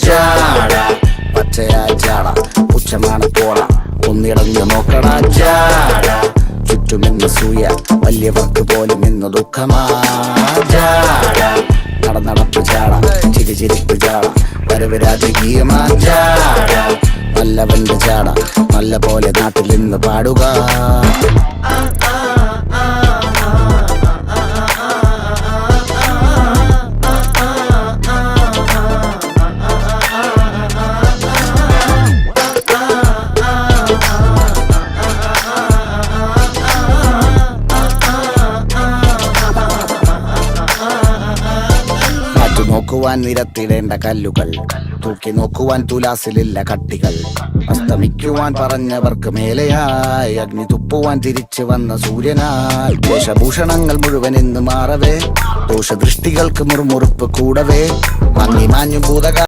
ജാട പച്ചയാ ജാട പുച്ഛമാണ് പോട ഒന്നിടഞ്ഞു നോക്കടാ ജാട ചുറ്റുമെന്ന് സൂയ വലിയവർക്ക് പോലും ഇന്ന് ദുഃഖമാ ജാട നടപ്പ് ജാട ചിരിപ്പ് ജാട വരവ് രാജകീയമാ ജാട നല്ലവന്റെ ജാട നല്ല പോലെ നാട്ടിൽ ഇന്ന് പാടുക. നോക്കുവാൻ നിരത്തിടേണ്ട കല്ലുകൾ, തൂക്കി നോക്കുവാൻ തുലാസിലില്ല കട്ടികൾ, അസ്തമിക്കുവാൻ പറഞ്ഞവർക്ക് മേലെയായി അഗ്നി തുപ്പുവാൻ തിരിച്ചു വന്ന സൂര്യനായി വേഷഭൂഷണങ്ങൾ മുഴുവൻ ഇന്ന് മാറവേ ദോഷദൃഷ്ടികൾക്ക് മുറുമുറുപ്പ് കൂടവേ മങ്ങി മാഞ്ഞു ഭൂതകാല